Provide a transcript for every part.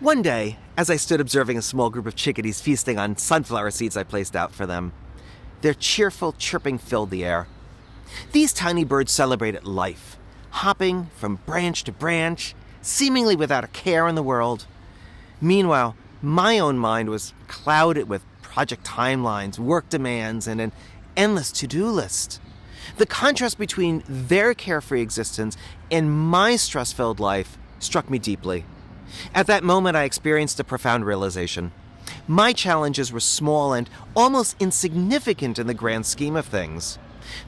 One day, as I stood observing a small group of chickadees feasting on sunflower seeds I placed out for them, their cheerful chirping filled the air. These tiny birds celebrated life, hopping from branch to branch, seemingly without a care in the world. Meanwhile, my own mind was clouded with project timelines, work demands, and an endless to-do list. The contrast between their carefree existence and my stress-filled life struck me deeply. At that moment, I experienced a profound realization. My challenges were small and almost insignificant in the grand scheme of things.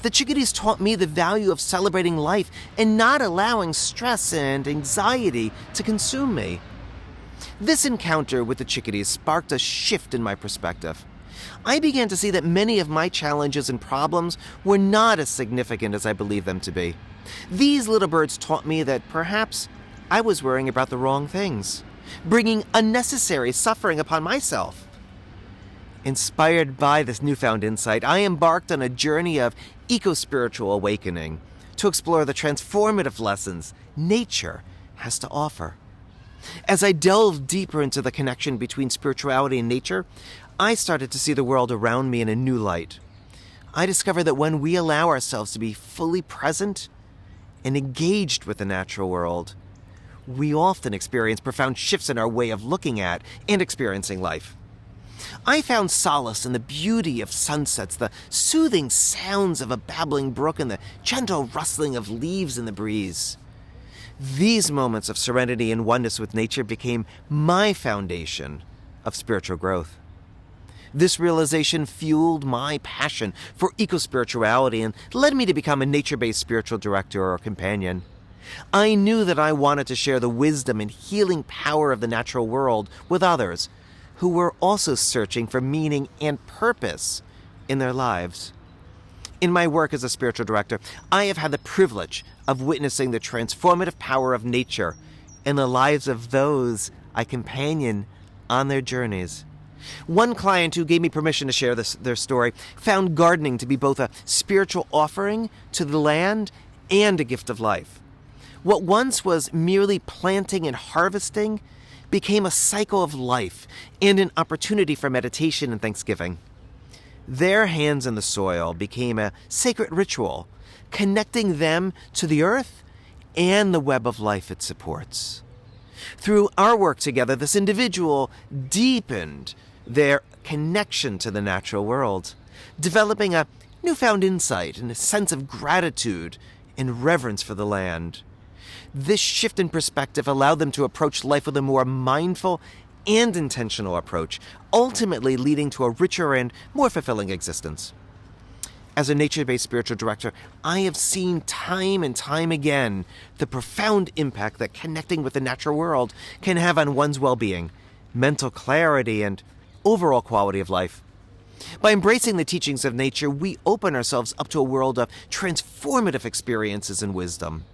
The chickadees taught me the value of celebrating life and not allowing stress and anxiety to consume me. This encounter with the chickadees sparked a shift in my perspective. I began to see that many of my challenges and problems were not as significant as I believed them to be. These little birds taught me that perhaps I was worrying about the wrong things, bringing unnecessary suffering upon myself. Inspired by this newfound insight, I embarked on a journey of eco-spiritual awakening to explore the transformative lessons nature has to offer. As I delved deeper into the connection between spirituality and nature, I started to see the world around me in a new light. I discovered that when we allow ourselves to be fully present and engaged with the natural world, we often experience profound shifts in our way of looking at and experiencing life. I found solace in the beauty of sunsets, the soothing sounds of a babbling brook, and the gentle rustling of leaves in the breeze. These moments of serenity and oneness with nature became my foundation of spiritual growth. This realization fueled my passion for eco-spirituality and led me to become a nature-based spiritual director or companion. I knew that I wanted to share the wisdom and healing power of the natural world with others who were also searching for meaning and purpose in their lives. In my work as a spiritual director, I have had the privilege of witnessing the transformative power of nature in the lives of those I companion on their journeys. One client who gave me permission to share their story found gardening to be both a spiritual offering to the land and a gift of life. What once was merely planting and harvesting became a cycle of life and an opportunity for meditation and thanksgiving. Their hands in the soil became a sacred ritual, connecting them to the earth and the web of life it supports. Through our work together, this individual deepened their connection to the natural world, developing a newfound insight and a sense of gratitude and reverence for the land. This shift in perspective allowed them to approach life with a more mindful and intentional approach, ultimately leading to a richer and more fulfilling existence. As a nature-based spiritual director, I have seen time and time again the profound impact that connecting with the natural world can have on one's well-being, mental clarity, and overall quality of life. By embracing the teachings of nature, we open ourselves up to a world of transformative experiences and wisdom.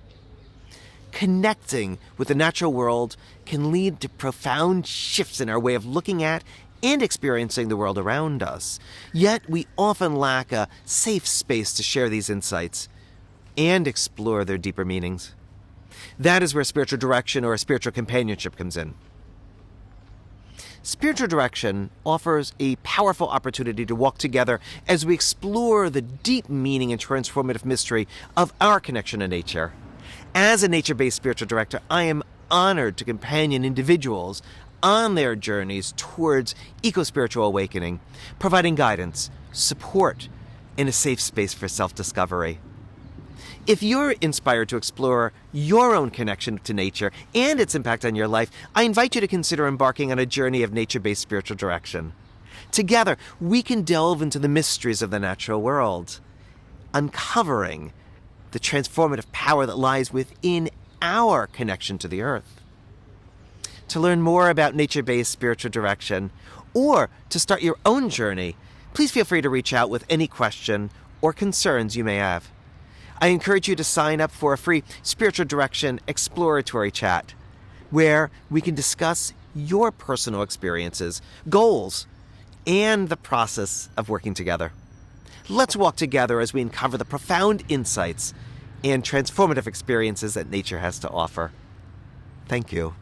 Connecting with the natural world can lead to profound shifts in our way of looking at and experiencing the world around us. Yet we often lack a safe space to share these insights and explore their deeper meanings. That is where spiritual direction or spiritual companionship comes in. Spiritual direction offers a powerful opportunity to walk together as we explore the deep meaning and transformative mystery of our connection to nature. As a nature-based spiritual director, I am honored to companion individuals on their journeys towards eco-spiritual awakening, providing guidance, support, and a safe space for self-discovery. If you're inspired to explore your own connection to nature and its impact on your life, I invite you to consider embarking on a journey of nature-based spiritual direction. Together, we can delve into the mysteries of the natural world, uncovering the transformative power that lies within our connection to the earth. To learn more about nature-based spiritual direction, or to start your own journey, please feel free to reach out with any question or concerns you may have. I encourage you to sign up for a free spiritual direction exploratory chat, where we can discuss your personal experiences, goals, and the process of working together. Let's walk together as we uncover the profound insights and transformative experiences that nature has to offer. Thank you.